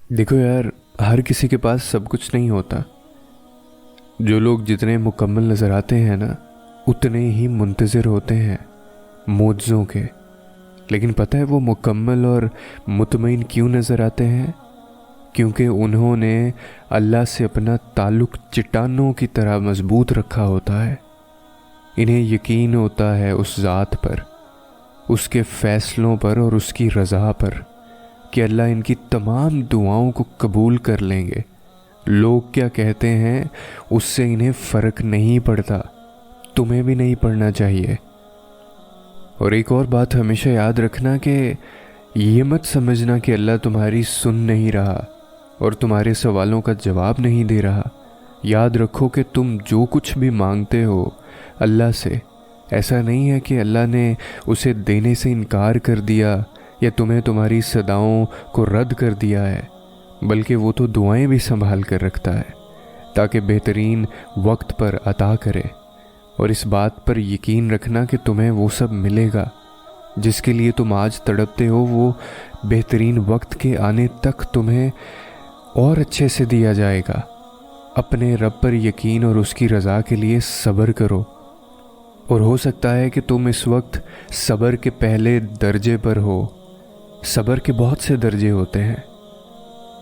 देखो यार, हर किसी के पास सब कुछ नहीं होता। जो लोग जितने मुकम्मल नज़र आते हैं ना, उतने ही मुंतज़िर होते हैं मौजज़ों के। लेकिन पता है वो मुकम्मल और मुतमईन क्यों नज़र आते हैं? क्योंकि उन्होंने अल्लाह से अपना ताल्लुक़ चट्टानों की तरह मज़बूत रखा होता है। इन्हें यकीन होता है उस ज़ात पर, उसके फ़ैसलों पर और उसकी रज़ा पर कि अल्लाह इनकी तमाम दुआओं को कबूल कर लेंगे। लोग क्या कहते हैं उससे इन्हें फ़र्क नहीं पड़ता। तुम्हें भी नहीं पड़ना चाहिए। और एक और बात हमेशा याद रखना कि ये मत समझना कि अल्लाह तुम्हारी सुन नहीं रहा और तुम्हारे सवालों का जवाब नहीं दे रहा। याद रखो कि तुम जो कुछ भी मांगते हो अल्लाह से, ऐसा नहीं है कि अल्लाह ने उसे देने से इनकार कर दिया या तुम्हें तुम्हारी सदाओं को रद्द कर दिया है, बल्कि वो तो दुआएं भी संभाल कर रखता है ताकि बेहतरीन वक्त पर अता करे। और इस बात पर यकीन रखना कि तुम्हें वो सब मिलेगा जिसके लिए तुम आज तड़पते हो। वो बेहतरीन वक्त के आने तक तुम्हें और अच्छे से दिया जाएगा। अपने रब पर यकीन और उसकी रज़ा के लिए सब्र करो। और हो सकता है कि तुम इस वक्त सब्र के पहले दर्जे पर हो। सब्र के बहुत से दर्जे होते हैं,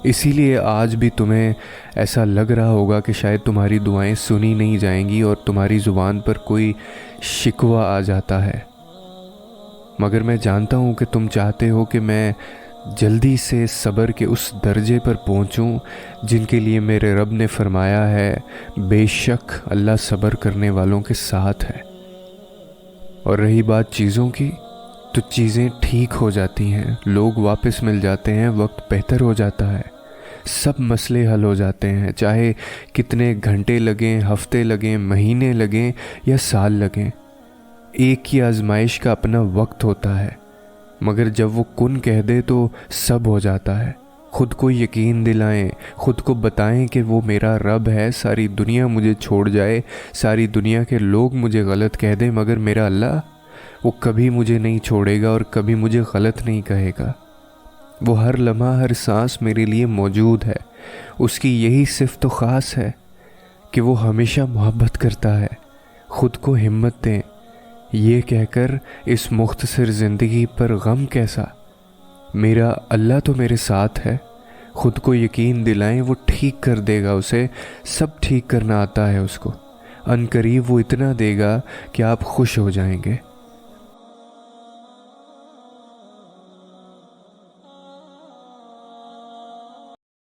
इसीलिए आज भी तुम्हें ऐसा लग रहा होगा कि शायद तुम्हारी दुआएं सुनी नहीं जाएंगी और तुम्हारी ज़ुबान पर कोई शिकवा आ जाता है। मगर मैं जानता हूँ कि तुम चाहते हो कि मैं जल्दी से सब्र के उस दर्जे पर पहुँचूँ जिनके लिए मेरे रब ने फरमाया है, बेशक अल्लाह सब्र करने वालों के साथ है। और रही बात चीज़ों की, तो चीज़ें ठीक हो जाती हैं, लोग वापस मिल जाते हैं, वक्त बेहतर हो जाता है, सब मसले हल हो जाते हैं। चाहे कितने घंटे लगें, हफ्ते लगें, महीने लगें या साल लगें, एक ही आजमाइश का अपना वक्त होता है। मगर जब वो कुन कह दे तो सब हो जाता है। खुद को यकीन दिलाएं, खुद को बताएं कि वो मेरा रब है। सारी दुनिया मुझे छोड़ जाए, सारी दुनिया के लोग मुझे गलत कह दें, मगर मेरा अल्लाह, वो कभी मुझे नहीं छोड़ेगा और कभी मुझे गलत नहीं कहेगा। वो हर लम्हा, हर सांस मेरे लिए मौजूद है। उसकी यही सिफ़त तो ख़ास है कि वो हमेशा मोहब्बत करता है। ख़ुद को हिम्मत दें, ये कहकर इस मुख्तसर ज़िंदगी पर गम कैसा, मेरा अल्लाह तो मेरे साथ है। ख़ुद को यकीन दिलाएं, वो ठीक कर देगा। उसे सब ठीक करना आता है उसको। अनकरीब वो इतना देगा कि आप खुश हो जाएंगे।